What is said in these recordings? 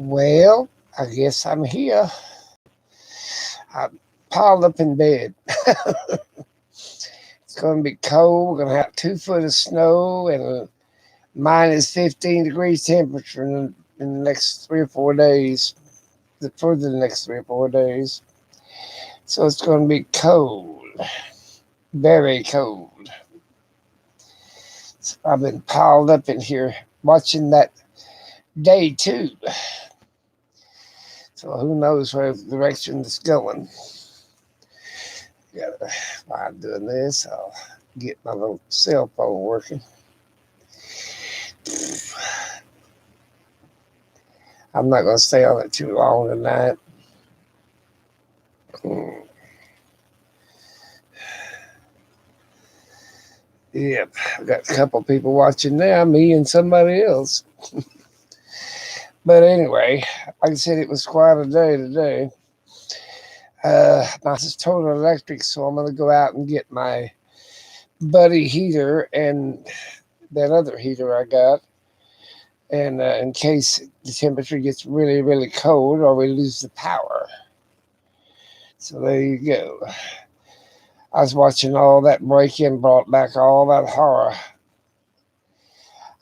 Well, I guess I'm here. I'm piled up in bed. It's going to be cold. We're going to have 2 foot of snow and a minus 15 degrees temperature in the next 3 or 4 days. For the next 3 or 4 days. So it's going to be cold. Very cold. So I've been piled up in here watching that day too. So who knows where the direction it's going. Gotta, while I'm doing this, I'll get my little cell phone working. I'm not going to stay on it too long tonight. Yep, I've got a couple people watching now, me and somebody else. But anyway, like I said, it was quite a day today. Mine's total electric, so I'm going to go out and get my buddy heater and that other heater I got. And in case the temperature gets really, really cold or we lose the power. So there you go. I was watching all that break-in, brought back all that horror.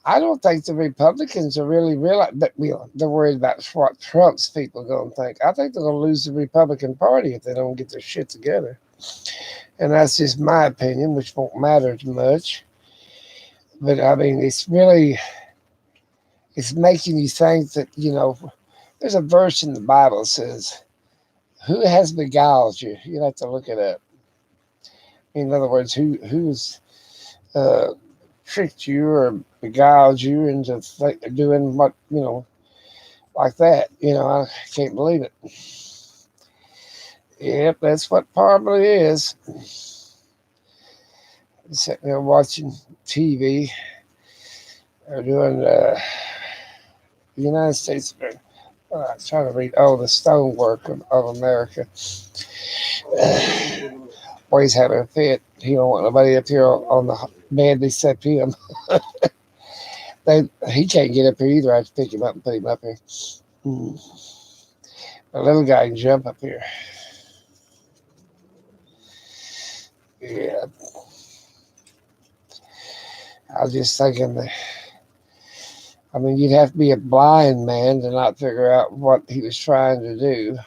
I don't think the Republicans are really realize that they're worried about what Trump's people are going to think. I think they're going to lose the Republican Party if they don't get their shit together. And that's just my opinion, which won't matter too much. But I mean, it's making you think that, there's a verse in the Bible that says, who has beguiled you? You have to look it up. In other words, who's tricked you or beguiled you into doing what, like that. I can't believe it. Yep, that's what probably is. I'm sitting there watching TV. They're doing the United States. I'm trying to read. Oh, the stonework of America. Boy's having a fit. He don't want nobody up here on the bed except him. He can't get up here either. I have to pick him up and put him up here. The little guy can jump up here. Yeah. I was just thinking that, you'd have to be a blind man to not figure out what he was trying to do.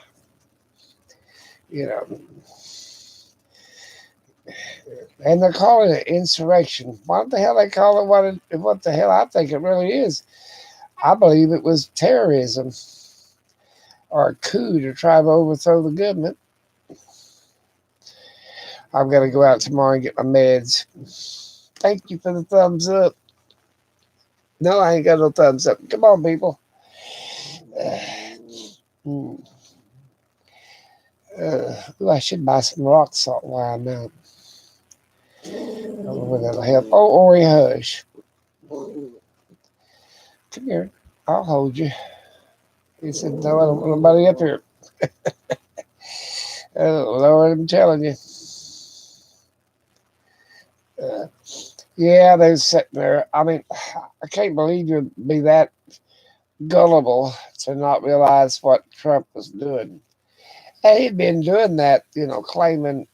And they're calling it insurrection. What the hell they call it? What the hell I think it really is? I believe it was terrorism or a coup to try to overthrow the government. I'm going to go out tomorrow and get my meds. Thank you for the thumbs up. No, I ain't got no thumbs up. Come on, people. I should buy some rock salt while I'm out. I don't know whether that'll help. Oh, Ori Hush. Come here. I'll hold you. He said, no, I don't want nobody up here. Lord, I'm telling you. Yeah, they're sitting there. I can't believe you'd be that gullible to not realize what Trump was doing. And he'd been doing that, claiming,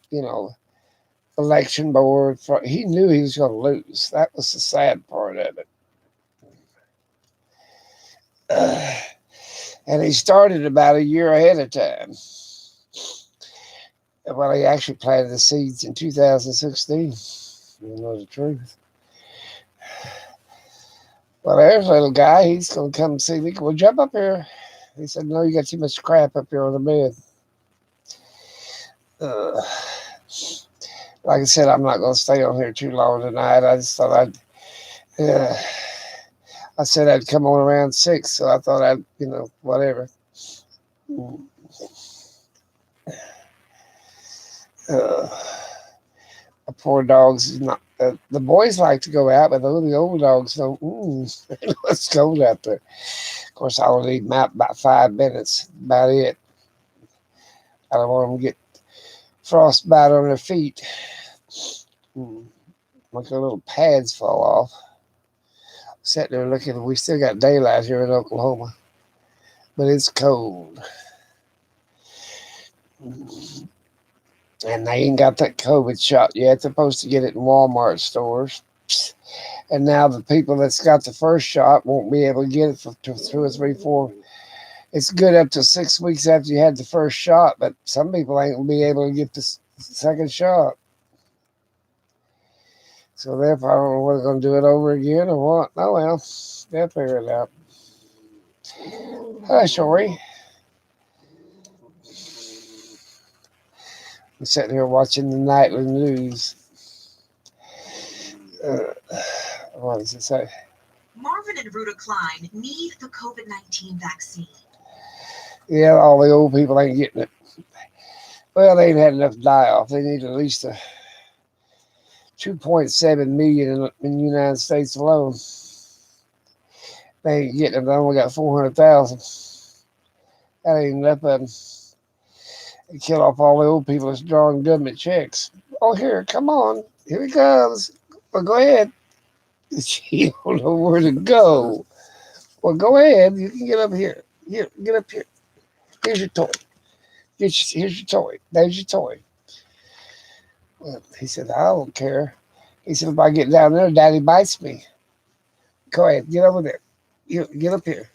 election board. He knew he was going to lose. That was the sad part of it. And he started about a year ahead of time. Well, he actually planted the seeds in 2016. You know the truth. Well, there's a little guy. He's going to come see me. Well, jump up here. He said, no, you got too much crap up here on the bed. Like I said, I'm not going to stay on here too long tonight. I just thought I said I'd come on around 6, so I thought I'd, whatever. The poor dogs is not. The boys like to go out, but the old dogs don't. It's cold out there. Of course, I'll leave them out about 5 minutes. About it. I don't want them to get frostbite on their feet. Like their little pads fall off. Sitting there looking. We still got daylight here in Oklahoma. but it's cold. And they ain't got that COVID shot yet. They're supposed to get it in Walmart stores. And now the people that's got the first shot won't be able to get it for 2 or 3, 4. It's good up to 6 weeks after you had the first shot, but some people ain't gonna be able to get the second shot. So therefore, I don't know whether they're gonna do it over again or what. Oh well, they'll figure it out. Hi, Shori. I'm sitting here watching the nightly news. Uh, what does it say? Marvin and Ruta Klein need the COVID-19 vaccine. Yeah, all the old people ain't getting it. Well, they ain't had enough die off. They need at least 2.7 million in the United States alone. They ain't getting it. They only got 400,000. That ain't enough of them. They kill off all the old people that's drawing government checks. Oh, here, come on. Here he comes. Well, go ahead. She don't know where to go. Well, go ahead. You can get up here. Here, get up here. Here's your toy. Here's your toy. There's your toy. Well, he said, I don't care. He said, if I get down there, Daddy bites me. Go ahead. Get over there. You get up here.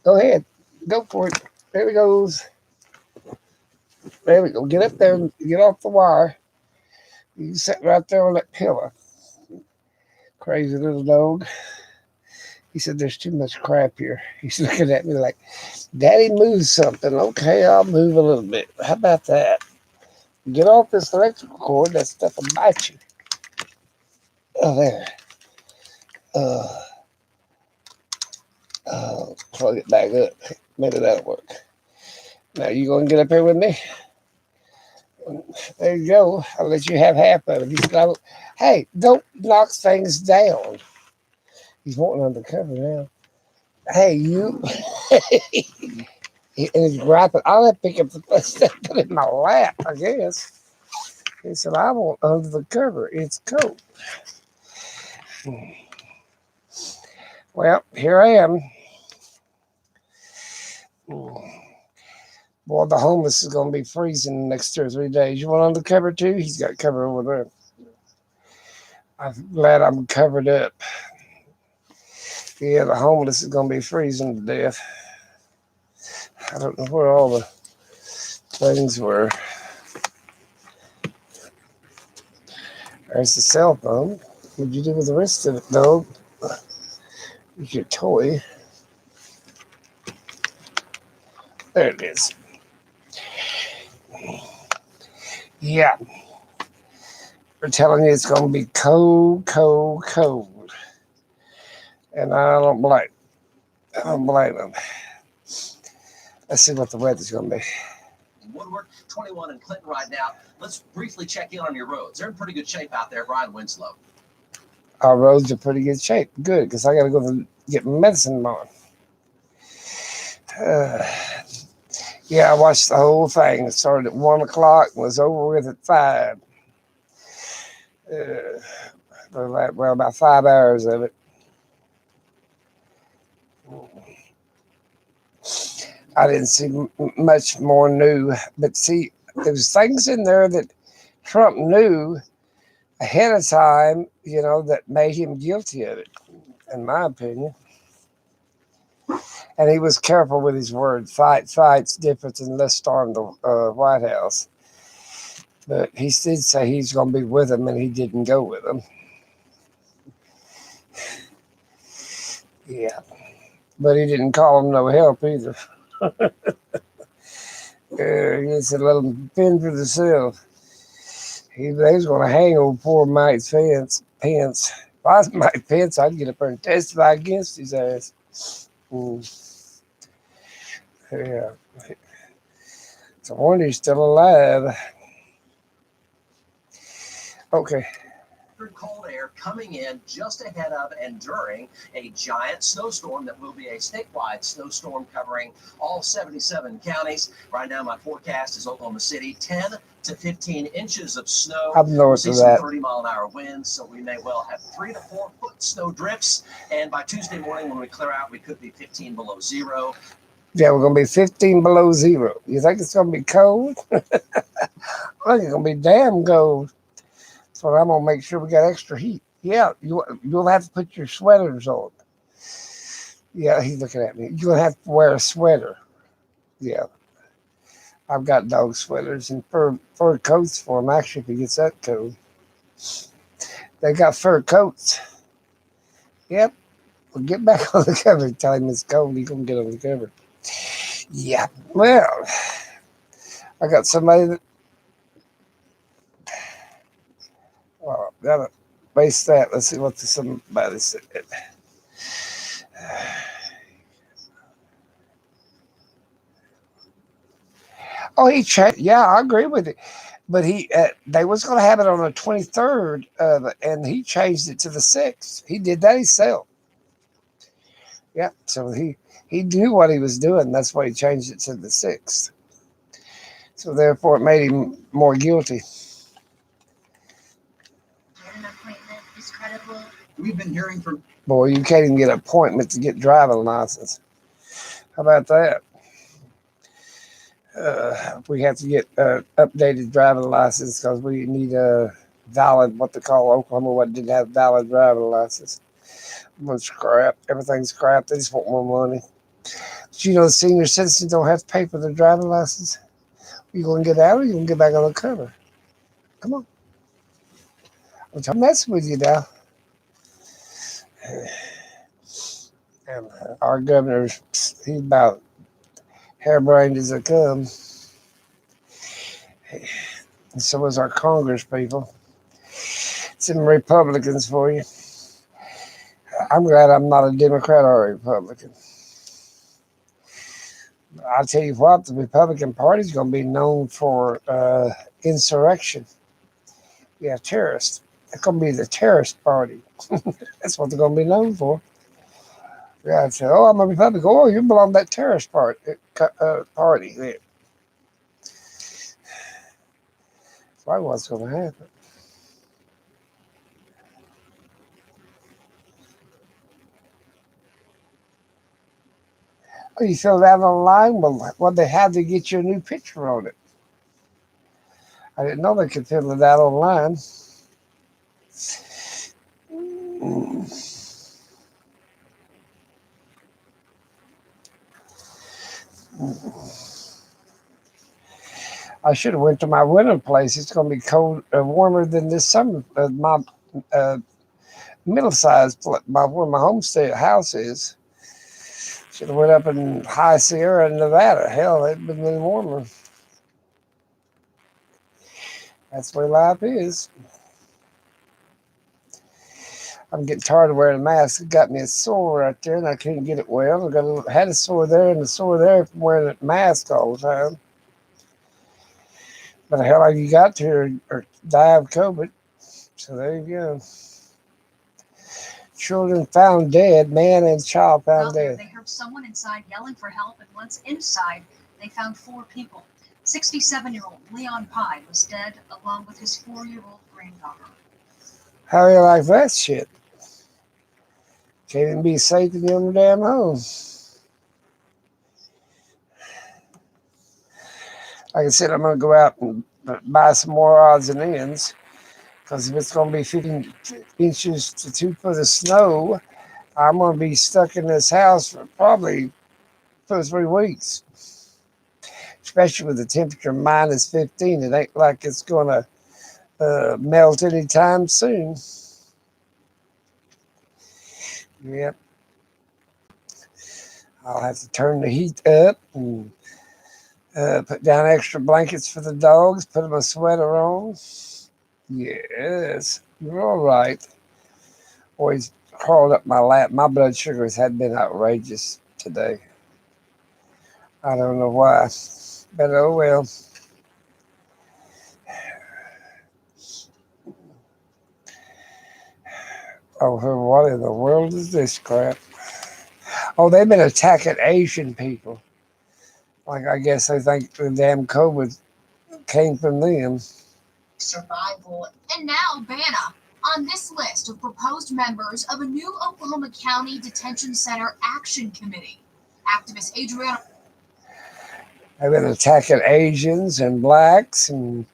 Go ahead. Go for it. There he goes. There we go. Get up there and get off the wire. You sit right there on that pillow. Crazy little dog. He said, there's too much crap here. He's looking at me like, Daddy, move something. Okay, I'll move a little bit. How about that? Get off this electrical cord. That stuff will bite you. Oh, there. Uh, Plug it back up. Maybe that'll work. Now, you going to get up here with me? There you go. I'll let you have half of it. He said, hey, don't knock things down. He's wanting undercover now. Hey, you. And he's grabbing. I'll have to pick up the stuff, put it in my lap, I guess. He said, I want under the cover. It's cold. Well, here I am. Boy, the homeless is going to be freezing the next 2 or 3 days. You want under cover too? He's got cover over there. I'm glad I'm covered up. Yeah, the homeless is going to be freezing to death. I don't know where all the things were. There's the cell phone. What'd you do with the rest of it, dog? Here's your toy. There it is. Yeah. They're telling you it's going to be cold, cold, cold. And I don't blame them. Let's see what the weather's going to be. Woodward, 21 in Clinton right now. Let's briefly check in on your roads. They're in pretty good shape out there, Brian Winslow. Our roads are pretty good shape. Good, because I got to go get medicine tomorrow. Yeah, I watched the whole thing. It started at 1 o'clock and was over with at 5. Well, about 5 hours of it. I didn't see much more new, but see, there was things in there that Trump knew ahead of time, that made him guilty of it, in my opinion. And he was careful with his words. Fight's different than let's storm the White House. But he did say he's going to be with them, and he didn't go with them. Yeah. But he didn't call them no help either. He said, let them fend for themselves. He was going to hang old poor Mike Pence. If I was Mike Pence, I'd get up there and testify against his ass. Yeah. So I wonder he's still alive. Okay. Cold air coming in just ahead of and during a giant snowstorm that will be a statewide snowstorm covering all 77 counties. Right now, my forecast is Oklahoma City, 10 to 15 inches of snow. Up We'll north see of some that. 30-mile-an-hour winds, so we may well have 3 to 4 foot snow drifts. And by Tuesday morning, when we clear out, we could be 15 below zero. Yeah, we're going to be 15 below zero. You think it's going to be cold? I think it's going to be damn cold. So I'm going to make sure we got extra heat. Yeah, you'll have to put your sweaters on. Yeah, he's looking at me. You're going to have to wear a sweater. Yeah. I've got dog sweaters and fur coats for them, actually, if it gets that cold. They got fur coats. Yep. Well, get back on the cover. Tell him it's cold. He's going to get on the cover. Yeah. Well, I got somebody that. Oh, gotta base that. Let's see what somebody said. Oh, he changed. Yeah, I agree with it. But they was going to have it on the 23rd, and he changed it to the 6th. He did that himself. Yeah, so he knew what he was doing. That's why he changed it to the 6th. So therefore, it made him more guilty. Get an appointment is credible. We've been hearing from Boy, you can't even get an appointment to get driving license. How about that? We have to get updated driving license because we need a valid, what they call Oklahoma, what didn't have valid driving license. Much crap. Everything's crap. They just want more money. But you know, the senior citizens don't have to pay for their driving license. You going to get out or you going to get back on the cover? Come on. I'm messing with you now. And our governor, he's about harebrained as they come. And so is our Congress people. Some Republicans for you. I'm glad I'm not a Democrat or a Republican. I'll tell you what, the Republican Party is going to be known for insurrection. Yeah, terrorists. They're going to be the terrorist party. That's what they're going to be known for. Yeah, I'd say, oh, I'm a Republican. Oh, you belong to that terrorist party. There. That's probably what's going to happen. Oh, you filled out online? Well, what they had to get your new picture on it. I didn't know they could fill it out online. I should have went to my winter place. It's going to be cold, warmer than this summer. My middle-sized, where my homestead house is. Should have went up in High Sierra, Nevada. Hell, it'd been warmer. That's where life is. I'm getting tired of wearing a mask. It got me a sore right there, and I couldn't get it well. Had a sore there and a sore there from wearing a mask all the time. But hell, you got to or die of COVID. So there you go. Children found dead. Man and child found dead. They heard someone inside yelling for help, and once inside, they found 4 people. 67-year-old Leon Pye was dead, along with his 4-year-old granddaughter. How do you like that shit? Can't even be safe in your own damn home. Like I said, I'm going to go out and buy some more odds and ends. Because if it's going to be 15 inches to 2 foot of snow, I'm going to be stuck in this house for probably 2 or 3 weeks. Especially with the temperature minus 15. It ain't like it's going to melt anytime soon. Yep. I'll have to turn the heat up and put down extra blankets for the dogs, put them a sweater on. Yes, you're all right. Always crawled up my lap. My blood sugars had been outrageous today. I don't know why, but oh well. Oh, what in the world is this crap? Oh, they've been attacking Asian people. Like, I guess they think the damn COVID came from them. Survival. And now, Banna. On this list of proposed members of a new Oklahoma County Detention Center Action Committee, activist Adriana. They've been attacking Asians and blacks, and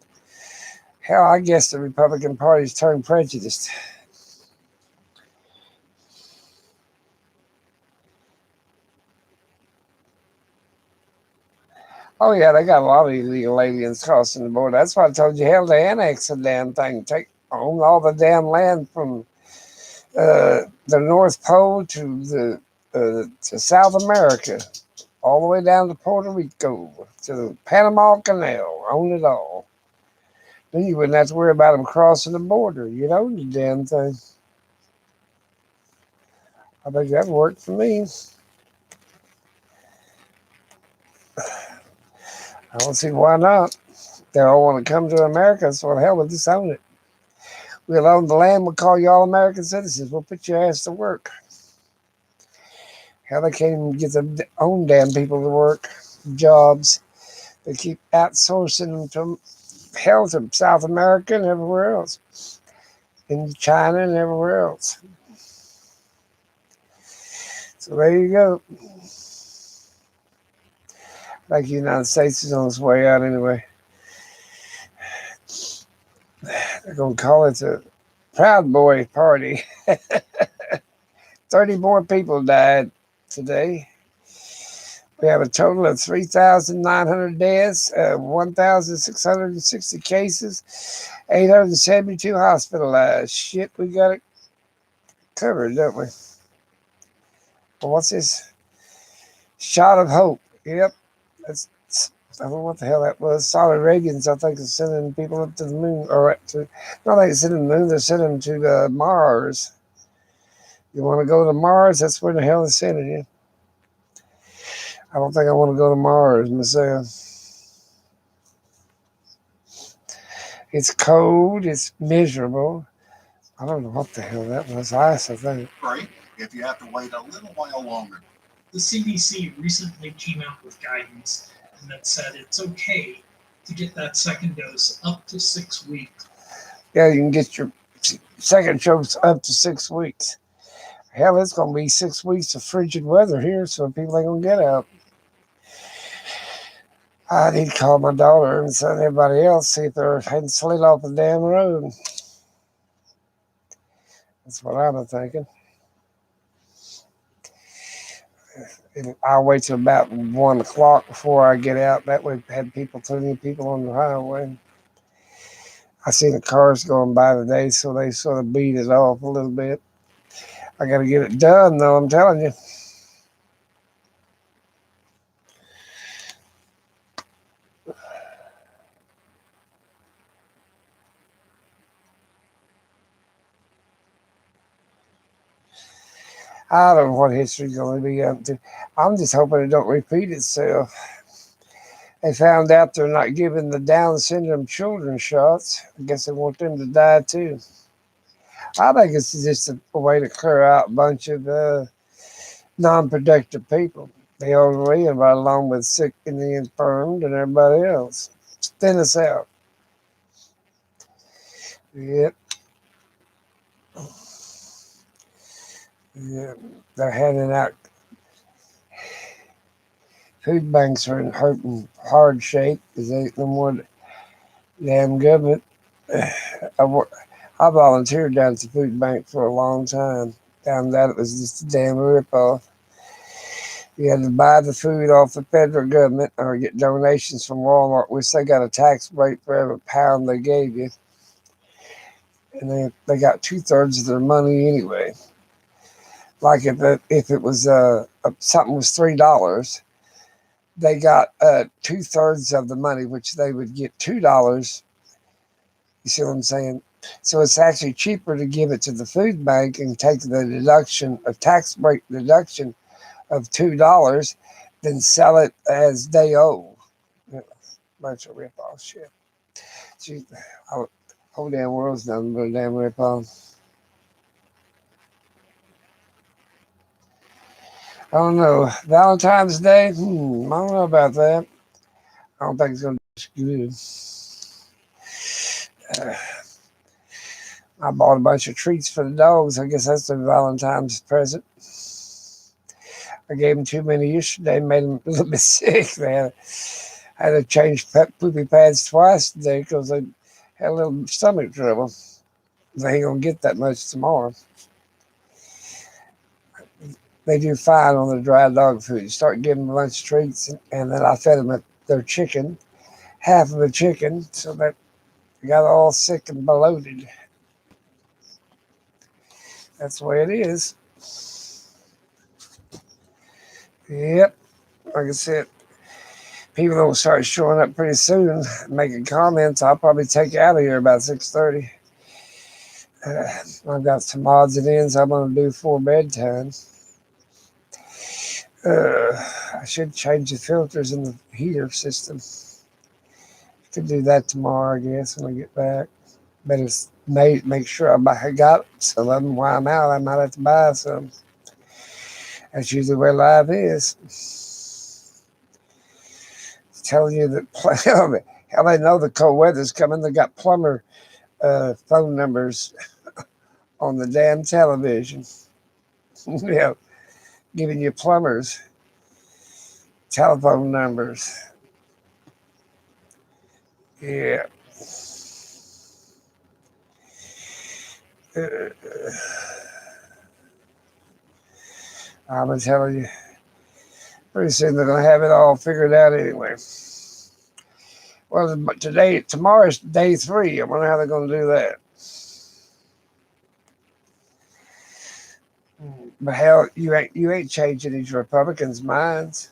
hell, I guess the Republican Party's turned prejudiced. Oh yeah, they got a lot of illegal aliens crossing the border. That's why I told you, hell, they annex the damn thing, take on all the damn land from the North Pole to South America, all the way down to Puerto Rico, to the Panama Canal, own it all. Then you wouldn't have to worry about them crossing the border. You'd own the damn thing. I think that worked for me. I don't see why not. They all want to come to America, so the hell with just own it. We'll own the land, we'll call you all American citizens. We'll put your ass to work. Hell, they can't even get their own damn people to work. Jobs. They keep outsourcing them to hell to South America and everywhere else. In China and everywhere else. So there you go. I think the United States is on its way out anyway. They're going to call it the Proud Boy Party. 30 more people died today. We have a total of 3,900 deaths, 1,660 cases, 872 hospitalized. Shit, we got it covered, don't we? Well, what's this? Shot of Hope. Yep. That's, I don't know what the hell that was. Saudi Arabians, I think, is sending people up to the moon. Or up to, no, they sending the moon, they're sending them to Mars. You want to go to Mars? That's where the hell they're sending you. I don't think I want to go to Mars myself. It's cold. It's miserable. I don't know what the hell that was. Ice, I think. Great if you have to wait a little while longer. The CDC recently came out with guidance and that said it's okay to get that second dose up to 6 weeks. Yeah, you can get your second dose up to 6 weeks. Hell, it's going to be 6 weeks of frigid weather here, so people ain't going to get out. I need to call my daughter and send everybody else, see if they're hadn't slid off the damn road. That's what I'm thinking. I'll wait till about 1 o'clock before I get out. That way, I had too many people on the highway. I seen the cars going by today, so they sort of beat it off a little bit. I got to get it done, though, I'm telling you. I don't know what history's going to be up to. I'm just hoping it don't repeat itself. They found out they're not giving the Down syndrome children shots. I guess they want them to die too. I think it's just a way to clear out a bunch of non-productive people. The elderly and right along with sick and the infirmed and everybody else. Thin us out. Yep. Yeah, they're handing out food banks are in hard shape because they ain't no more damn government. I volunteered down at the food bank for a long time. Found out it was just a damn ripoff. You had to buy the food off the federal government or get donations from Walmart, which they got a tax break for every pound they gave you. And they got 2/3 of their money anyway. Like if it was something was $3, they got 2/3 of the money, which they would get $2. You see what I'm saying? So it's actually cheaper to give it to the food bank and take the deduction, a tax break deduction of $2, than sell it as they owe. Bunch of rip-off shit. Gee, the whole damn world's nothing but a damn rip-off. I don't know. Valentine's Day? I don't know about that. I don't think it's going to be good. I bought a bunch of treats for the dogs. I guess that's their Valentine's present. I gave them too many yesterday, made them a little bit sick. Had to change poopy pads twice today because they had a little stomach trouble. They ain't going to get that much tomorrow. They do fine on the dry dog food. You start giving them a bunch of treats, and then I fed them their chicken, half of the chicken, so that they got all sick and bloated. That's the way it is. Yep. Like I said, people don't start showing up pretty soon, making comments. I'll probably take you out of here about 6:30. I've got some odds and ends I'm going to do for bedtime. I should change the filters in the heater system. Could do that tomorrow, I guess, when I get back. Better make sure I got some of them while I'm out. I might have to buy some. That's usually where life is. It's telling you that how they know the cold weather's coming. They got plumber phone numbers on the damn television. Yeah, giving you plumbers telephone numbers. Yeah. I'm telling you, pretty soon they're gonna have it all figured out anyway. Well, tomorrow's day 3. I wonder how they're gonna do that. But hell, you ain't changing these Republicans' minds.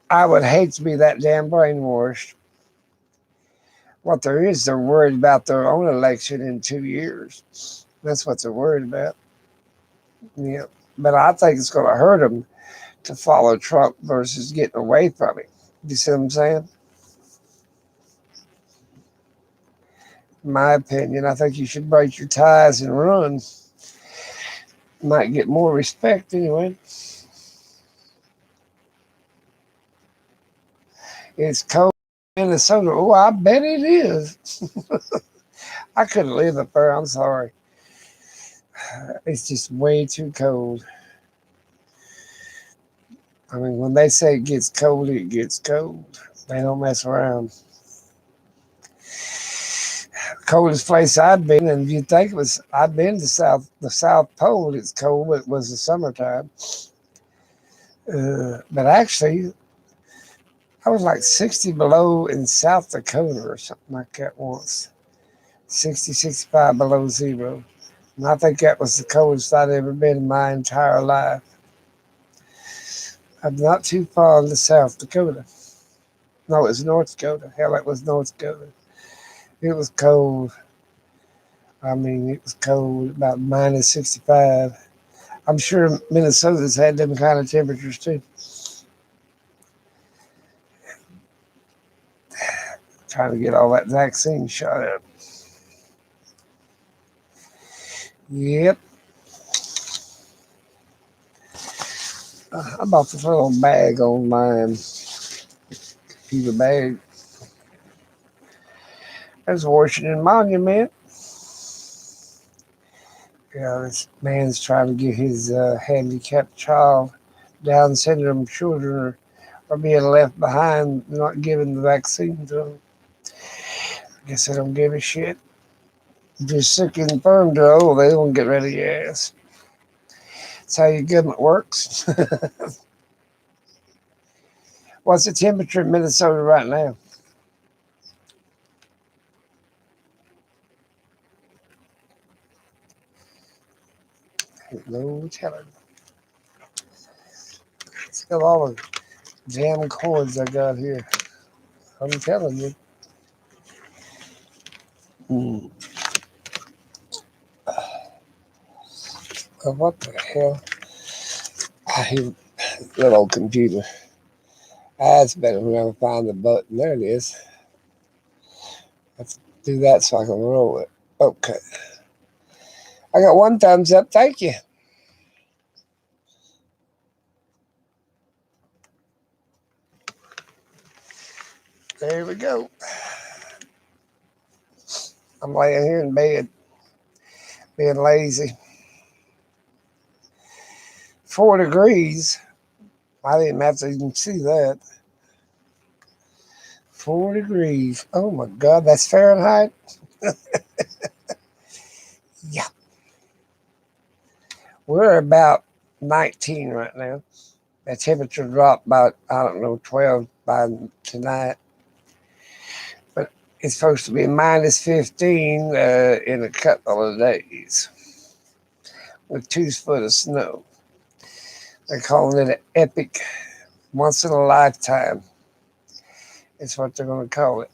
I would hate to be that damn brainwashed. What there is, they're worried about their own election in 2 years. That's what they're worried about. Yeah, but I think it's going to hurt them to follow Trump versus getting away from him. You see what I'm saying? In my opinion, I think you should break your ties and run. Might get more respect anyway. It's cold in Minnesota. Oh, I bet it is. I couldn't live up there. I'm sorry. It's just way too cold. I mean, when they say it gets cold, it gets cold. They don't mess around. Coldest place I've been, and you'd think I've been to the South Pole. It's cold, but it was the summertime. But actually, I was like 60 below in South Dakota or something like that once. 60, 65 below zero. And I think that was the coldest I'd ever been in my entire life. I'm not too far into South Dakota. No, it was North Dakota. Hell, it was North Dakota. It was cold. I mean, it was cold, about minus 65. I'm sure Minnesota's had them kind of temperatures too. Trying to get all that vaccine shot up. Yep. I bought this little bag online. Computer bag. There's Washington Monument. Yeah, this man's trying to get his handicapped child, Down syndrome children are being left behind, not given the vaccine to them. I guess they don't give a shit. Just sick and infirm to old, they don't get rid of your ass. That's how your government works. What's the temperature in Minnesota right now? No telling. Still all the damn cords I got here. I'm telling you. Well, what the hell? I hate little computer. That's better when I find the button. There it is. Let's do that so I can roll it. Okay. I got 1 thumbs up. Thank you. There we go. I'm laying here in bed, being lazy. 4 degrees. I didn't have to even see that. 4 degrees. Oh my God, that's Fahrenheit? Yeah. We're about 19 right now. The temperature dropped by, I don't know, 12 by tonight. But it's supposed to be minus 15 in a couple of days with 2 foot of snow. They're calling it an epic, once in a lifetime. It's what they're going to call it.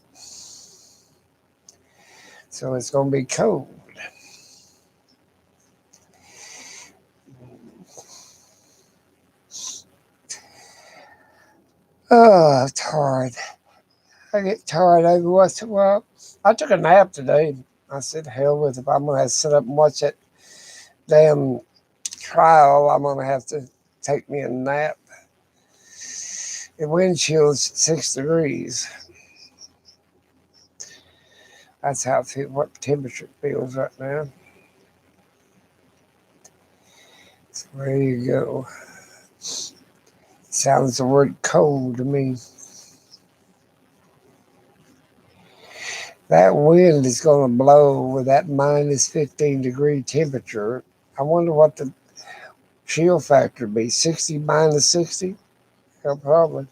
So it's going to be cold. Oh, I'm tired. I get tired every once in a while. I took a nap today. I said, hell with it. I'm going to have to sit up and watch that damn trial. I'm going to have to take me a nap. The wind chill's 6 degrees. That's how what temperature it feels right now. So there you go. Sounds the word cold to me. That wind is going to blow with that minus 15 degree temperature. I wonder what the chill factor be. 60 minus 60? Yeah, probably.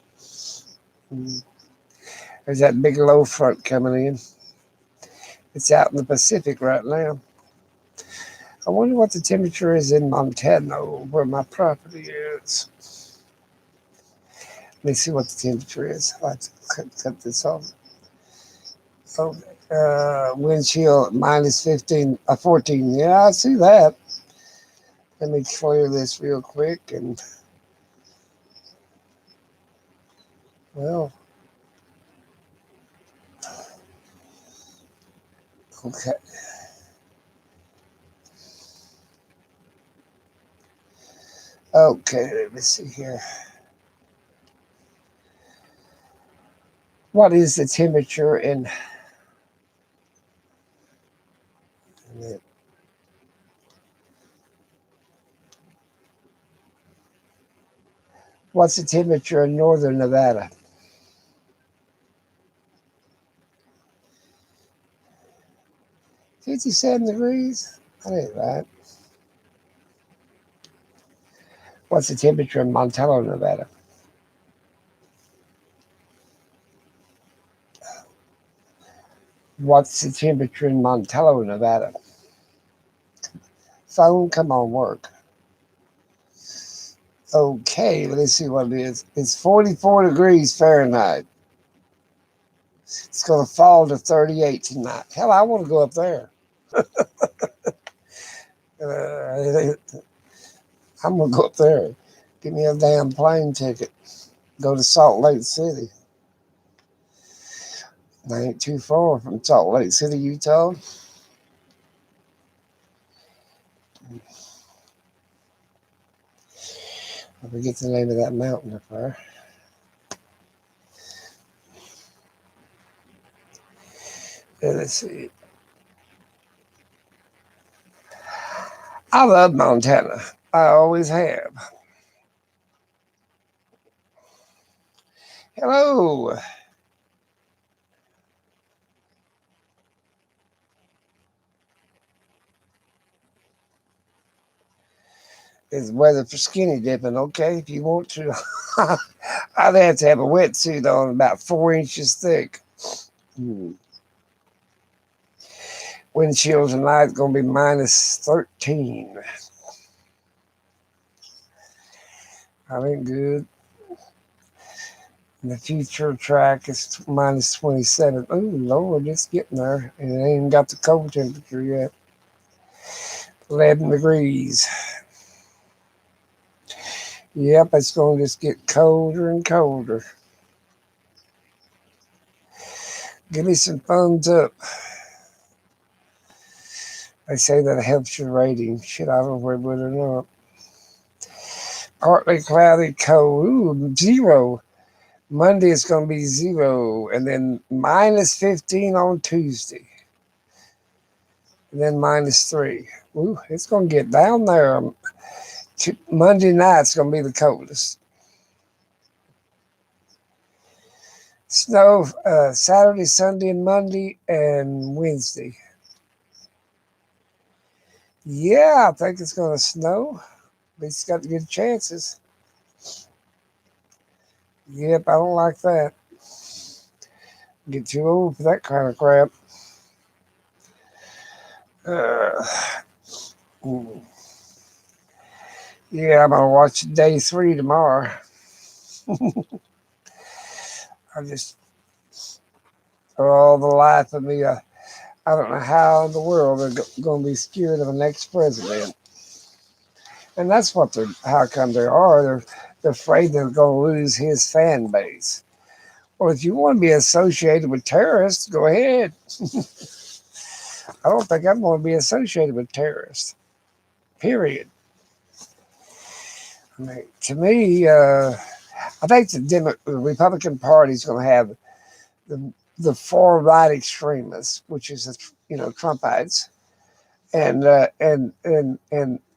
There's that big low front coming in. It's out in the Pacific right now. I wonder what the temperature is in Montana, where my property is. Let me see what the temperature is. I'll have to cut this off. Oh, wind chill minus 15, 14. Yeah, I see that. Let me clear this real quick and, well, okay. Okay, let me see here. What is the temperature in what's the temperature in northern Nevada? 57 degrees? That ain't right. What's the temperature in Montello, Nevada? What's the temperature in Montello, Nevada? Phone, come on, work. Okay, let's see what it is. It's 44 degrees Fahrenheit. It's going to fall to 38 tonight. Hell, I want to go up there. I'm going to go up there. Give me a damn plane ticket. Go to Salt Lake City. I ain't too far from Salt Lake City, Utah. I forget the name of that mountain up there. Let's see. I love Montana. I always have. Hello. It's weather for skinny dipping, okay, if you want to. I'd have to have a wetsuit on about 4 inches thick. Wind chill tonight is going to be minus 13. I ain't good. And the future track is minus 27. Oh, Lord, it's getting there. And it ain't even got the cold temperature yet. 11 degrees. Yep, it's going to just get colder and colder. Give me some thumbs up. They say that helps your rating. Shit, I don't know whether it would or not. Partly cloudy, cold. Ooh, 0. Monday it's going to be 0, and then minus 15 on Tuesday, and then minus 3. Ooh, it's going to get down there. Monday night's going to be the coldest. Snow Saturday, Sunday, and Monday, and Wednesday. Yeah, I think it's going to snow. But it's got good chances. Yep, I don't like that. Get too old for that kind of crap. Yeah, I'm going to watch day 3 tomorrow. I just, for all the life of me, I don't know how in the world they're going to be scared of the next president. And that's what how come they are. They're afraid they're going to lose his fan base. Well, if you want to be associated with terrorists, go ahead. I don't think I'm going to be associated with terrorists. Period. I mean, to me, I think the Republican Party is going to have the far right extremists, which is Trumpites, and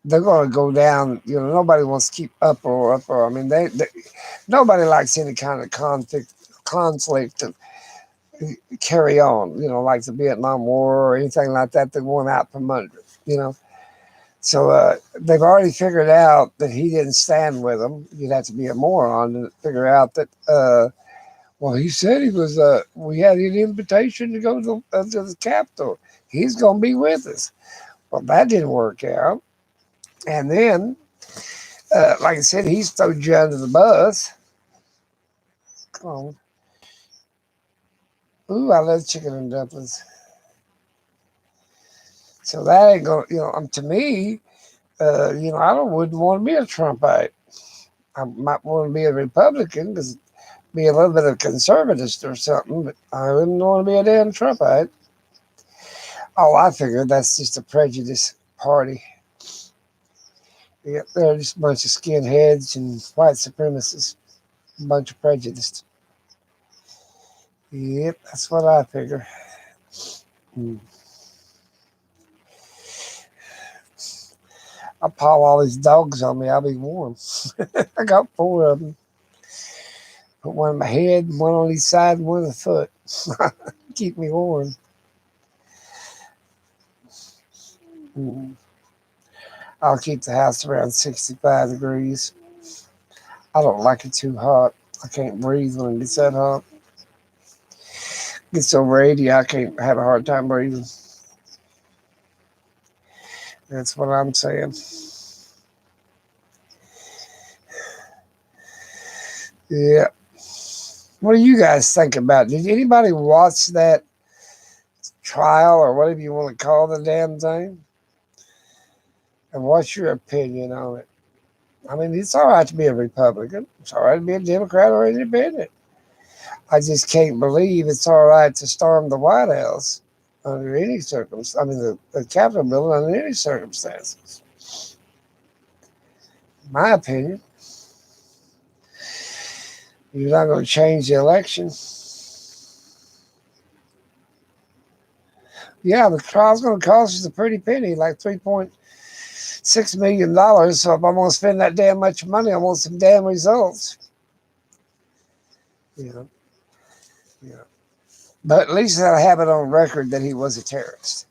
they're going to go down. Nobody wants to keep uproar. I mean, they nobody likes any kind of conflict to carry on. Like the Vietnam War or anything like that. They went out from under. So they've already figured out that he didn't stand with them. You'd have to be a moron to figure out that. Well, he said he was. We had an invitation to go to the Capitol. He's going to be with us. Well, that didn't work out. And then, like I said, he's thrown you under the bus. Come on. Ooh, I love chicken and dumplings. So that ain't going to, to me, I wouldn't want to be a Trumpite. I might want to be a Republican because be a little bit of conservatist or something, but I wouldn't want to be a damn Trumpite. Oh, I figured that's just a prejudice party. Yep, they're just a bunch of skinheads and white supremacists. A bunch of prejudiced. Yep, that's what I figure. I'll pile all these dogs on me. I'll be warm. I got 4 of them. Put one on my head, one on each side, and one on the foot. Keep me warm. I'll keep the house around 65 degrees. I don't like it too hot. I can't breathe when it gets that hot. Gets over 80, I can't have a hard time breathing. That's what I'm saying. Yeah. What do you guys think about it? Did anybody watch that trial or whatever you want to call the damn thing? And what's your opinion on it? I mean, it's all right to be a Republican. It's all right to be a Democrat or independent. I just can't believe it's all right to storm the White House under any circumstance. I mean, the Capitol building under any circumstances. My opinion. You're not going to change the election. Yeah, the trial's going to cost us a pretty penny, like $3.6 million. So if I'm going to spend that damn much money, I want some damn results. Yeah. But at least I'll have it on record that he was a terrorist.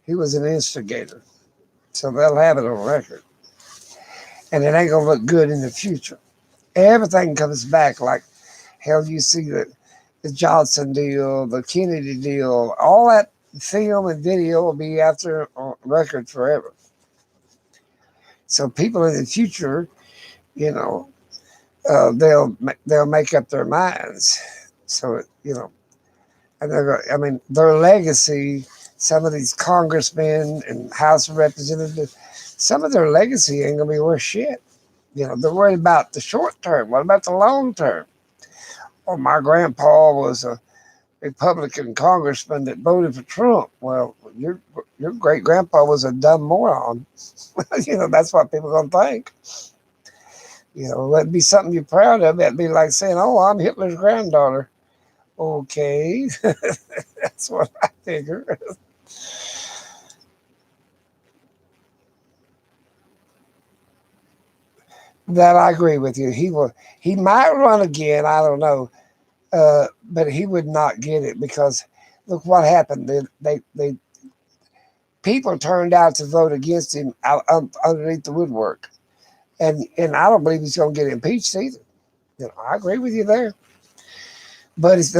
He was an instigator. So they'll have it on record. And it ain't going to look good in the future. Everything comes back like hell. You see the Johnson deal, the Kennedy deal, all that film and video will be after on record forever. So people in the future, they'll make up their minds. So and their legacy. Some of these congressmen and House of Representatives, some of their legacy ain't gonna be worth shit. They're worried about the short term. What about the long term? Oh, my grandpa was a Republican congressman that voted for Trump. Well, your great grandpa was a dumb moron. That's what people are gonna think. You know, that'd be something you're proud of. That'd be like saying, "Oh, I'm Hitler's granddaughter." Okay, that's what I figure. That I agree with you. He will. He might run again. I don't know, but he would not get it because look what happened. They people turned out to vote against him underneath the woodwork, and I don't believe he's going to get impeached either. You know, I agree with you there, but it's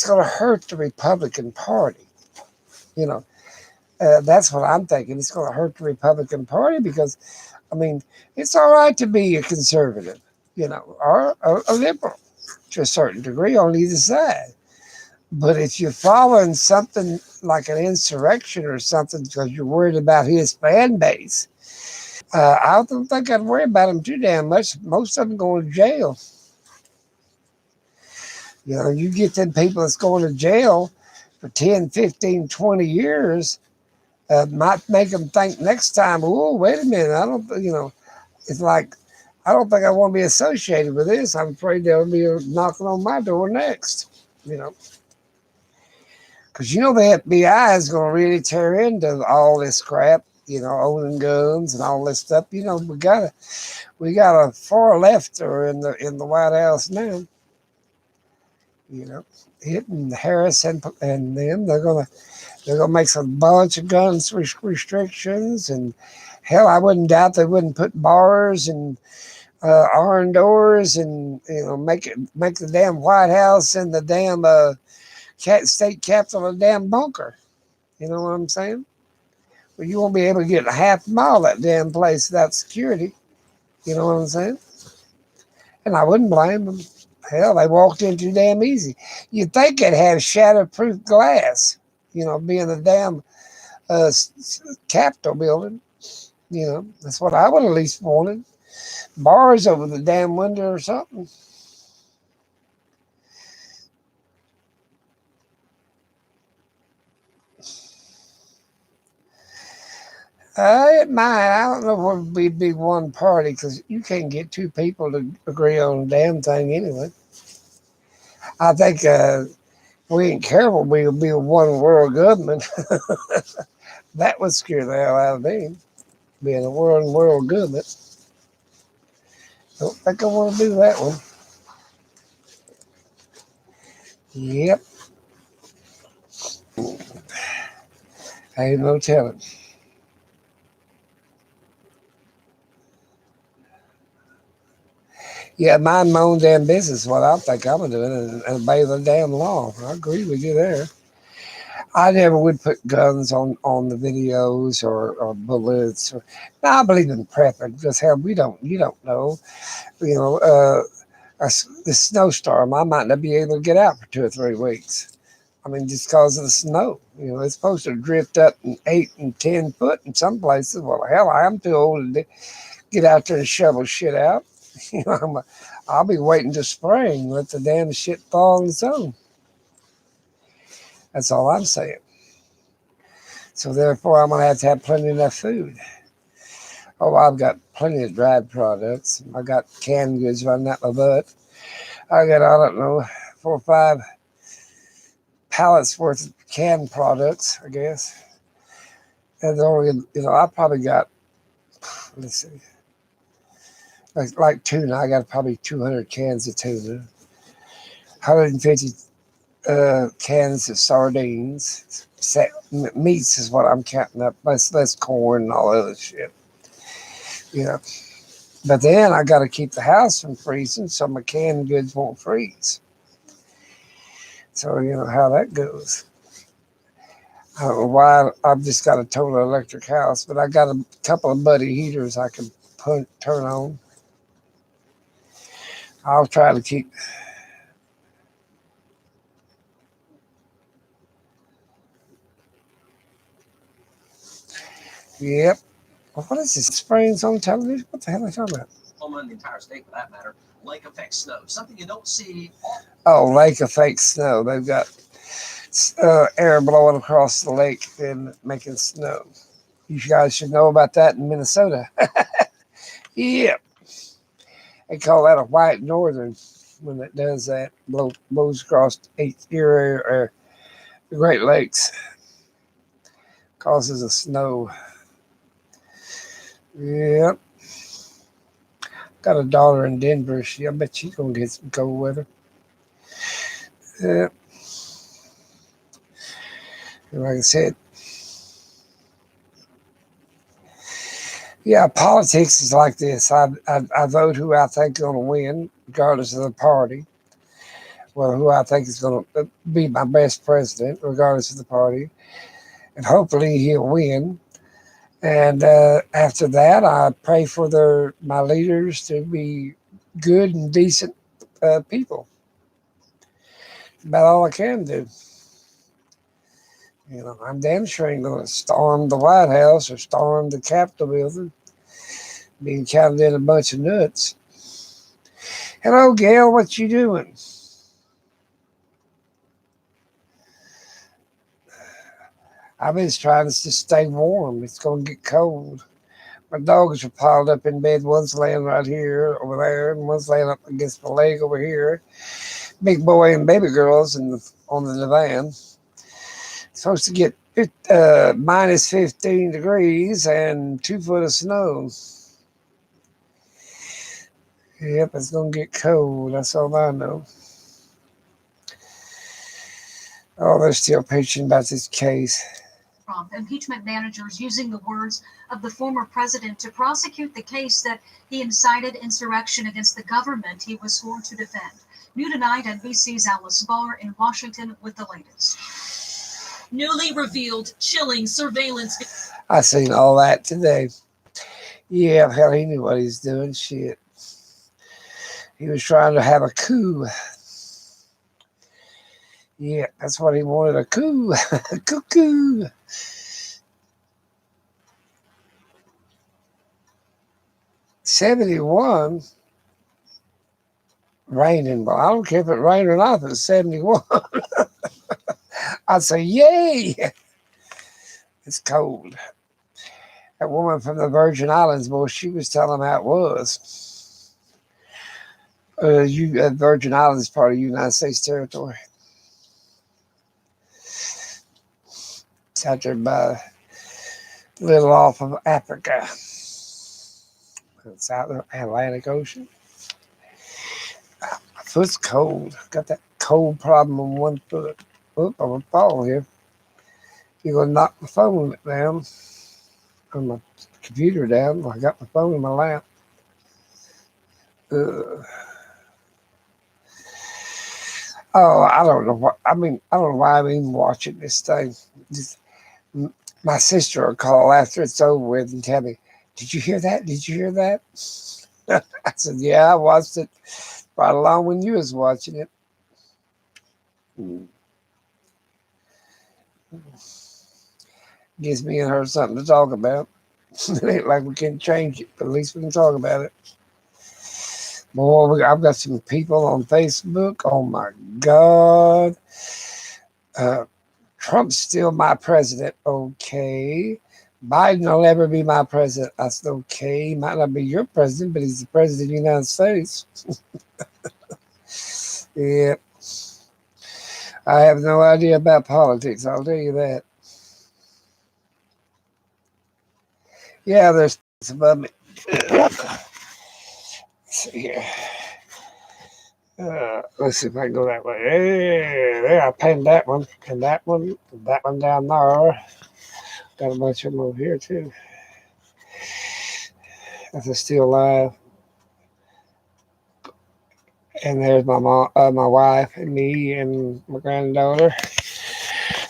going to hurt the Republican Party. You know, that's what I'm thinking. It's going to hurt the Republican Party because, I mean, it's all right to be a conservative, you know, or a liberal to a certain degree on either side. But if you're following something like an insurrection or something because you're worried about his fan base, I don't think I'd worry about him too damn much. Most of them going to jail. You know, you get them people that's going to jail for 10, 15, 20 years, might make them think next time, oh, wait a minute, I don't, you know, it's like, I don't think I want to be associated with this. I'm afraid they'll be knocking on my door next, you know. Because, you know, the FBI is going to really tear into all this crap, you know, owning guns and all this stuff. You know, we got a far lefter in the White House now. You know, hitting Harris and them, they're gonna make some bunch of guns restrictions, and hell, I wouldn't doubt they wouldn't put bars and iron doors, and you know, make the damn White House and the damn state capitol a damn bunker. You know what I'm saying? Well, you won't be able to get a half mile of that damn place without security. You know what I'm saying? And I wouldn't blame them. Hell, they walked in too damn easy. You'd think they'd have shatterproof glass, you know, being a damn Capitol building. You know, that's what I would at least wanted. Bars over the damn window or something. It might. I don't know if we'd be one party because you can't get two people to agree on a damn thing anyway. I think if we ain't careful, we'll be a one world government. That would scare the hell out of me, being a world government. Don't think I want to do that one. Yep. Ain't no telling. Yeah, mind my own damn business. What I think I'm doing and obey the damn law. I agree with you there. I never would put guns on the videos or bullets. No, I believe in prepping because hell, you don't know. You know, this snowstorm, I might not be able to get out for 2 or 3 weeks. I mean, just because of the snow. You know, it's supposed to drift up in 8 and 10 foot in some places. Well, hell, I am too old to get out there and shovel shit out. You know, I'll be waiting till spring, let the damn shit fall on its own. That's all I'm saying. So therefore, I'm gonna have to have plenty enough food. Oh, I've got plenty of dried products. I got canned goods running out my butt. I got, I don't know, 4 or 5 pallets worth of canned products, I guess. And only, you know, I probably got, let's see, like tuna. I got probably 200 cans of tuna, 150 cans of sardines. Meats is what I'm counting up. Less corn and all other shit. You know. But then I got to keep the house from freezing so my canned goods won't freeze. So, you know how that goes. I don't know why I've just got a total electric house, but I got a couple of buddy heaters I can turn on. I'll try to keep. Yep. Well, what is this? Springs on television? What the hell are they talking about? In the entire state, for that matter, lake effect snow, something you don't see. Oh, lake effect snow. They've got air blowing across the lake and making snow. You guys should know about that in Minnesota. Yep. They call that a white northern when it does that. Blows across the area or the Great Lakes. Causes a snow. Yep. Got a daughter in Denver. I bet she's gonna get some cold weather. Yep. And like I said, yeah, politics is like this. I vote who I think is going to win, regardless of the party. Well, who I think is going to be my best president, regardless of the party. And hopefully he'll win. And after that, I pray for my leaders to be good and decent people. That's about all I can do. You know, I'm damn sure ain't going to storm the White House or storm the Capitol building, being counted in a bunch of nuts. Hello, Gail. What you doing? I've been trying to just stay warm. It's going to get cold. My dogs are piled up in bed. One's laying right here, over there, and one's laying up against my leg over here. Big boy and baby girls on the divan. Supposed to get minus 15 degrees and 2 foot of snow. Yep, it's going to get cold. That's all I know. Oh, they're still preaching about this case. Trump, impeachment managers using the words of the former president to prosecute the case that he incited insurrection against the government he was sworn to defend. New tonight, NBC's Alice Barr in Washington with the latest. Newly revealed chilling surveillance. I seen all that today. Yeah, hell, he knew what he's doing. Shit. He was trying to have a coup. Yeah, that's what he wanted, a coup. A cuckoo. $71 raining. Well, I don't care if it rained or not. If it's 71. I'd say, yay. It's cold. That woman from the Virgin Islands, boy, she was telling how it was. Virgin Islands is part of the United States territory. It's out there by a little off of Africa. It's out in the Atlantic Ocean. My foot's cold. Got that cold problem on one foot. Oop, I'm going to fall here. You're going to knock my phone down. On my computer down. I got my phone in my lap. Oh, I don't know what. I don't know why I'm even watching this thing. My sister will call after it's over with and tell me, "Did you hear that? Did you hear that?" I said, "Yeah, I watched it right along when you was watching it." Gives me and her something to talk about. It ain't like we can change it, but at least we can talk about it. Boy, I've got some people on Facebook. Oh my God. Trump's still my president. Okay. Biden will never be my president. I said, okay. He might not be your president, but he's the president of the United States. Yeah. I have no idea about politics. I'll tell you that. Yeah, there's above me. Let's see here. Let's see if I can go that way. There, I pinned that one. And that one down there. Got a bunch of them over here, too. That's still alive. And there's my mom, my wife, and me, and my granddaughter.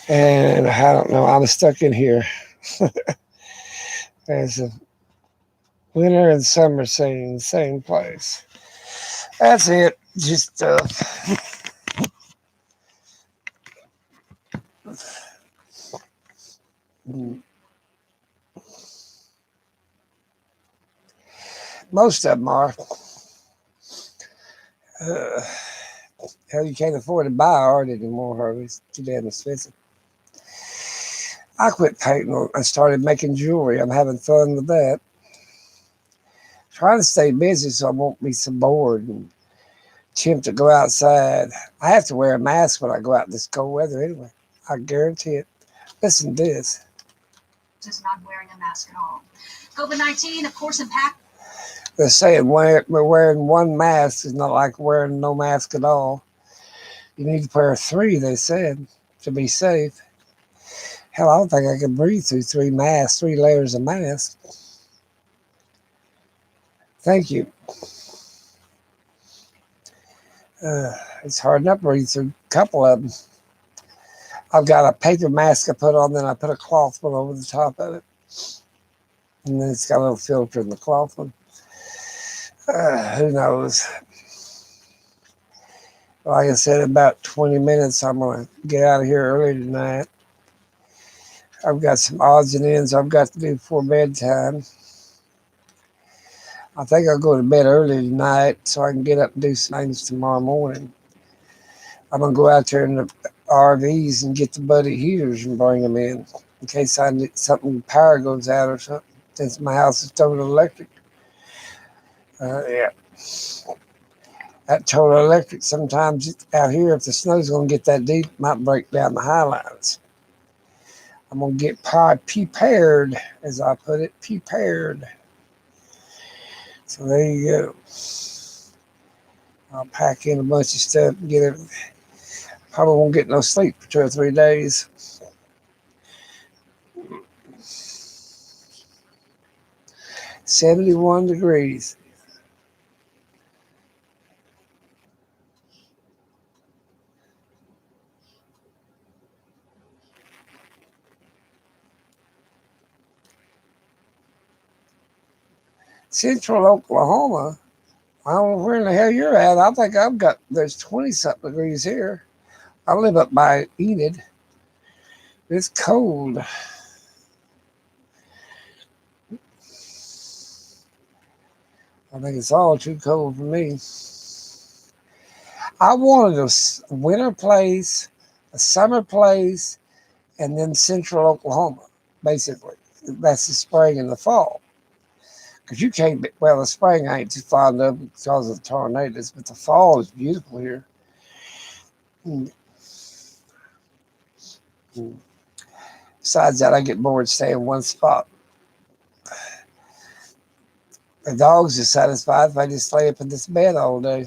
And I don't know. I'm stuck in here. There's a winter and summer scene, same place. That's it. Just most of them are. Hell, you can't afford to buy art anymore, It's too damn expensive. I quit painting and started making jewelry. I'm having fun with that. Trying to stay busy so I won't be so bored and tempted to go outside. I have to wear a mask when I go out in this cold weather anyway. I guarantee it. Listen to this. Just not wearing a mask at all. COVID-19, of course, impact. They're saying we're wearing one mask is not like wearing no mask at all. You need to wear 3, they said, to be safe. Hell, I don't think I can breathe through 3 masks, 3 layers of mask. Thank you. It's hard enough to breathe through a couple of them. I've got a paper mask I put on, then I put a cloth one over the top of it. And then it's got a little filter in the cloth one. Who knows? Like I said, about 20 minutes, I'm going to get out of here early tonight. I've got some odds and ends I've got to do before bedtime. I think I'll go to bed early tonight so I can get up and do some things tomorrow morning. I'm going to go out there in the RVs and get the buddy heaters and bring them in case I need something, power goes out or something, since my house is total electric. Yeah. That total electric, sometimes out here, if the snow's going to get that deep, it might break down the high lines. I'm going to get prepared, as I put it, prepared. So there you go. I'll pack in a bunch of stuff and get it. Probably won't get no sleep for 2 or 3 days. $71 degrees. Central Oklahoma. I don't know where in the hell you're at. I think there's 20-something degrees here. I live up by Enid. It's cold. I think it's all too cold for me. I wanted a winter place, a summer place, and then Central Oklahoma, basically. That's the spring and the fall. Because you can't, the spring I ain't too fond of because of the tornadoes, but the fall is beautiful here. Besides that, I get bored staying in one spot. The dogs are satisfied if I just lay up in this bed all day.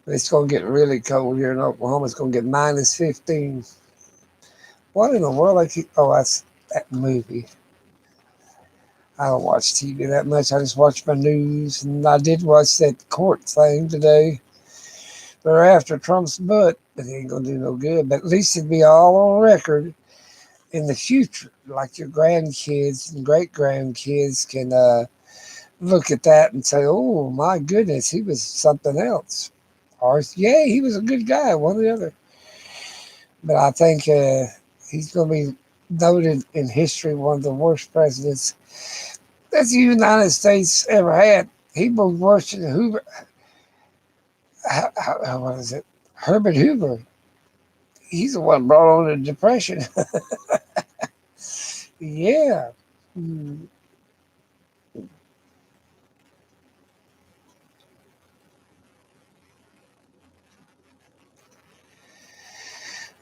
But it's going to get really cold here in Oklahoma. It's going to get -15. What in the world? That's that movie. I don't watch TV that much. I just watch my news. And I did watch that court thing today. They're after Trump's butt, but it ain't going to do no good. But at least it'd be all on record in the future. Like your grandkids and great-grandkids can look at that and say, oh, my goodness, he was something else. Or, yeah, he was a good guy, one or the other. But I think he's going to be noted in history, one of the worst presidents that the United States ever had. He was worse than Hoover. What is it? Herbert Hoover. He's the one brought on the Depression. Yeah.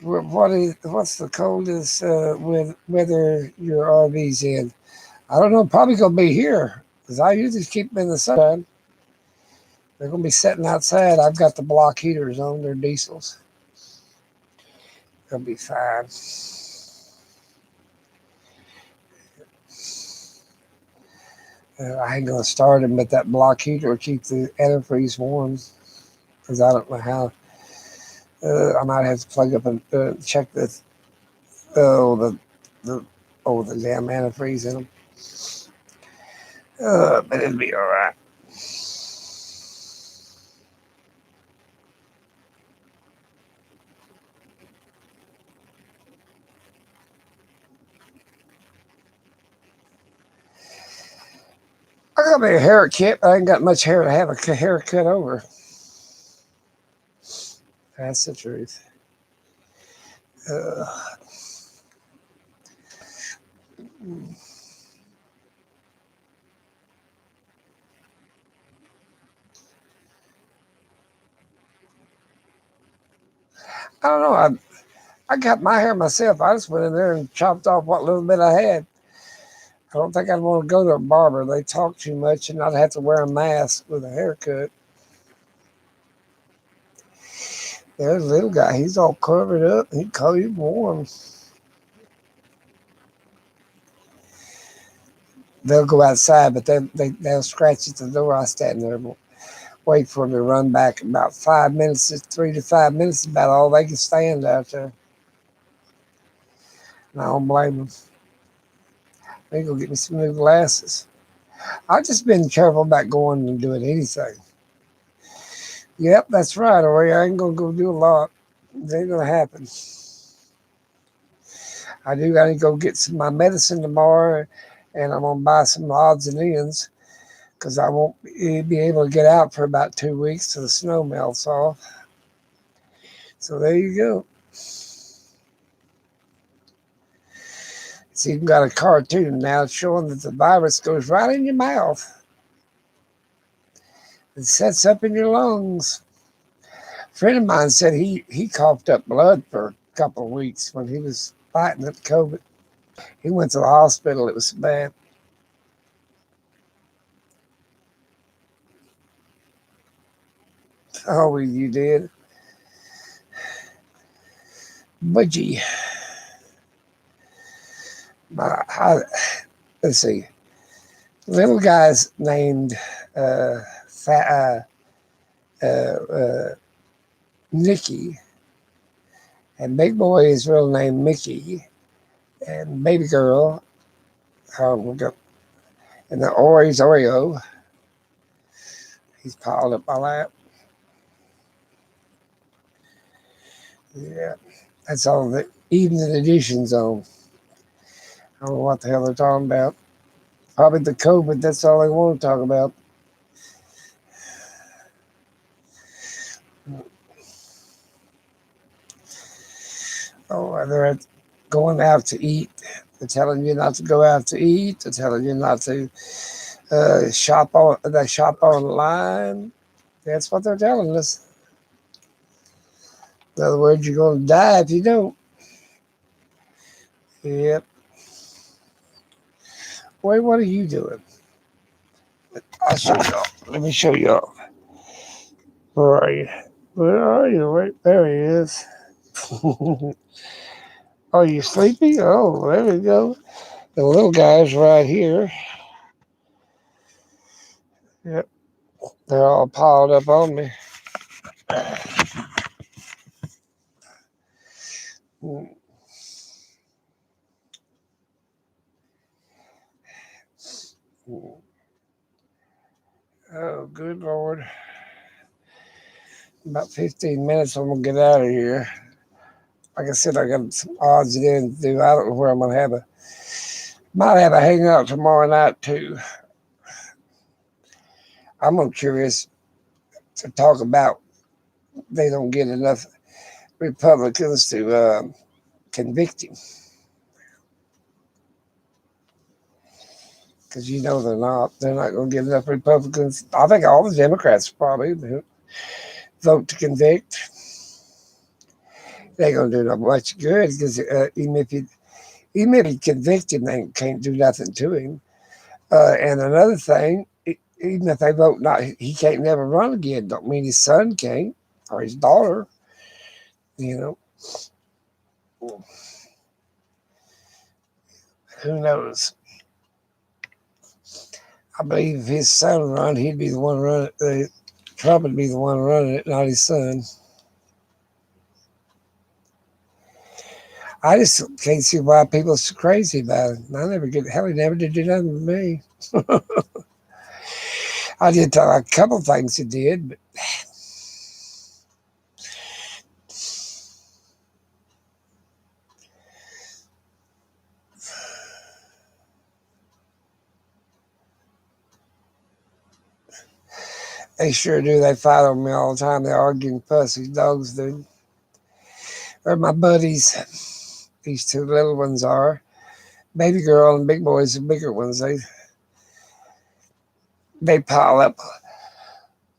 What's the coldest weather your RV's in? I don't know. Probably gonna be here because I usually keep them in the sun. They're gonna be sitting outside. I've got the block heaters on. They're diesels. They'll be fine. I ain't gonna start them, but that block heater will keep the antifreeze warm. Because I don't know how. I might have to plug up and check the damn antifreeze in them. But it'll be all right. I got me a haircut, but I ain't got much hair to have a haircut over. That's the truth. Uh, I don't know. I got my hair myself. I just went in there and chopped off what little bit I had. I don't think I'd want to go to a barber. They talk too much, and I'd have to wear a mask with a haircut. There's a little guy. He's all covered up. He'd call you warm. They'll go outside, but they'll scratch at the door. I stand there and wait for them to run back. About 5 minutes, 3 to 5 minutes is about all they can stand out there. And I don't blame them. They go get me some new glasses. I've just been careful about going and doing anything. Yep, that's right, Ori. I ain't going to go do a lot. It ain't going to happen. I do got to go get some my medicine tomorrow, and I'm going to buy some odds and ends because I won't be able to get out for about 2 weeks till the snow melts off. So there you go. It's even got a cartoon now showing that the virus goes right in your mouth. It sets up in your lungs. A friend of mine said he coughed up blood for a couple of weeks when he was fighting at COVID. He went to the hospital. It was bad. Oh, you did? Budgie. Let's see. Little guy's named Nicky, and big boy is real name Mickey, and baby girl, and the Ori's Oreo. He's piled up my lap. Yeah, that's all the evening edition's on. I don't know what the hell they're talking about. Probably the COVID, that's all they want to talk about. Oh, they're going out to eat. They're telling you not to go out to eat. They're telling you not to shop online. That's what they're telling us. In other words, you're going to die if you don't. Yep. Wait, what are you doing? I'll show y'all. Let me show y'all. Where are you? Where are you? Right there he is. Are you sleepy? Oh, there we go. The little guy's right here. Yep. They're all piled up on me. Oh, good Lord. About 15 minutes, I'm going to get out of here. Like I said, I got some odds and ends to do. I don't know where I'm going to might have a hangout tomorrow night, too. I'm curious to talk about they don't get enough Republicans to convict him. Because they're not going to get enough Republicans. I think all the Democrats probably vote to convict. They ain't going to do not much good because even if you convict him, they can't do nothing to him. And another thing, even if they vote not, he can't never run again. Don't mean his son can't or his daughter. Who knows? I believe if his son run, he'd be the one running it. Trump would be the one running it, not his son. I just can't see why people are so crazy about it. He never did do nothing to me. I did tell a couple things he did, but they sure do. They fight on me all the time. They argue and fuss. These dogs do. They're my buddies. These two little ones are. Baby girl and big boys, the bigger ones, they pile up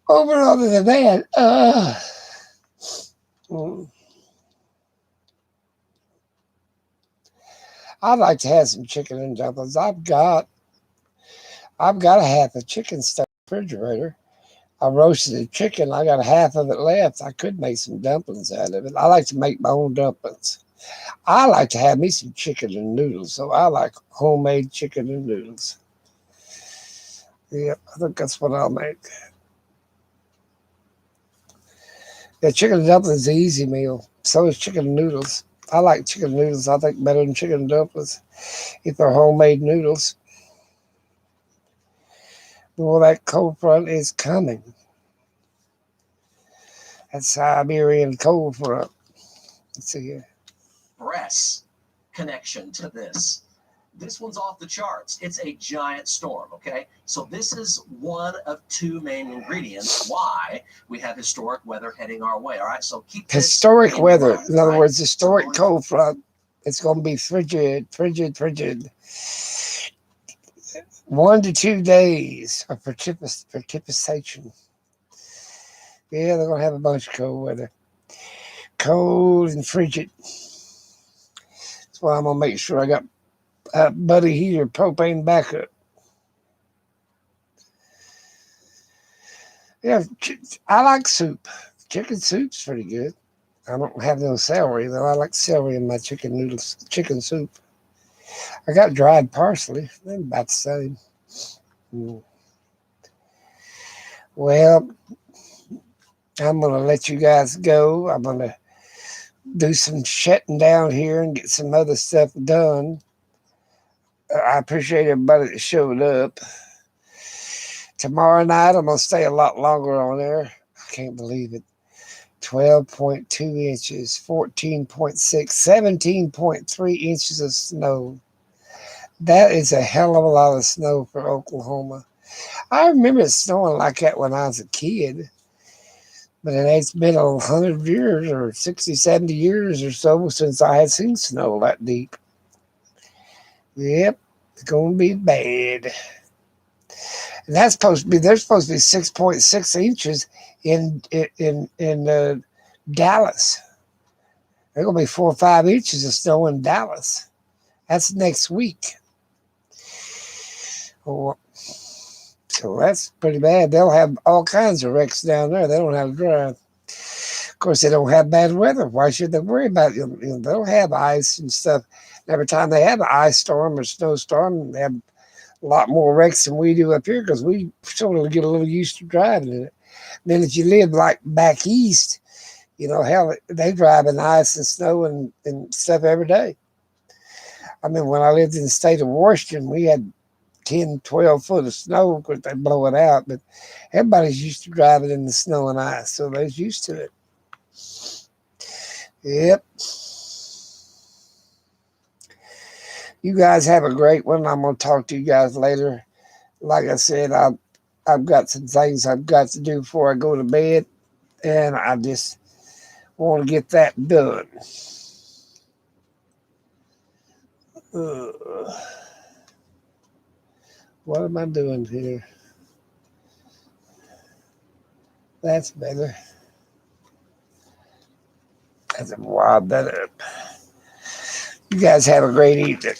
over onto the van. I'd like to have some chicken and dumplings. I've got a half a chicken stuck in the refrigerator. I roasted the chicken. I got a half of it left. I could make some dumplings out of it. I like to make my own dumplings. I like to have me some chicken and noodles. So I like homemade chicken and noodles. Yeah, I think that's what I'll make. Yeah, chicken and dumplings is an easy meal. So is chicken and noodles. I like chicken noodles, I think, better than chicken and dumplings if they're homemade noodles. Well, that cold front is coming. That Siberian cold front. Let's see here. Express connection to this. This one's off the charts. It's a giant storm, okay? So this is one of two main ingredients why we have historic weather heading our way, all right? So keep this Historic in weather. mind, In other right? words, historic So cold front. It's going to be frigid. 1 to 2 days of precipitation. Yeah, they're going to have a bunch of cold weather. Cold and frigid. That's why I'm going to make sure I got buddy heater propane backup. Yeah, I like soup. Chicken soup's pretty good. I don't have no celery, though. I like celery in my chicken soup. I got dried parsley. They're about the same. Well, I'm going to let you guys go. I'm going to do some shutting down here and get some other stuff done. I appreciate everybody that showed up. Tomorrow night, I'm going to stay a lot longer on there. I can't believe it. 12.2 inches, 14.6, 17.3 inches of snow. That is a hell of a lot of snow for Oklahoma. I remember it snowing like that when I was a kid. But it's been 100 years or 60, 70 years or so since I had seen snow that deep. Yep, it's going to be bad. And there's supposed to be 6.6 inches in Dallas. There's going to be 4 or 5 inches of snow in Dallas. That's next week. Oh, so that's pretty bad. They'll have all kinds of wrecks down there. They don't have to drive. Of course, they don't have bad weather. Why should they worry about it? They'll have ice and stuff. And every time they have an ice storm or snowstorm, they have a lot more wrecks than we do up here because we sort of get a little used to driving in it. And then if you live like back east, hell, they drive in ice and snow and stuff every day. I mean, when I lived in the state of Washington, we had 10, 12 foot of snow. Of course, they blow it out, but everybody's used to driving in the snow and ice, so they're used to it. Yep. You guys have a great one. I'm going to talk to you guys later. Like I said, I've got some things I've got to do before I go to bed, and I just want to get that done. What am I doing here? That's better. That's a wild that up. You guys have a great evening.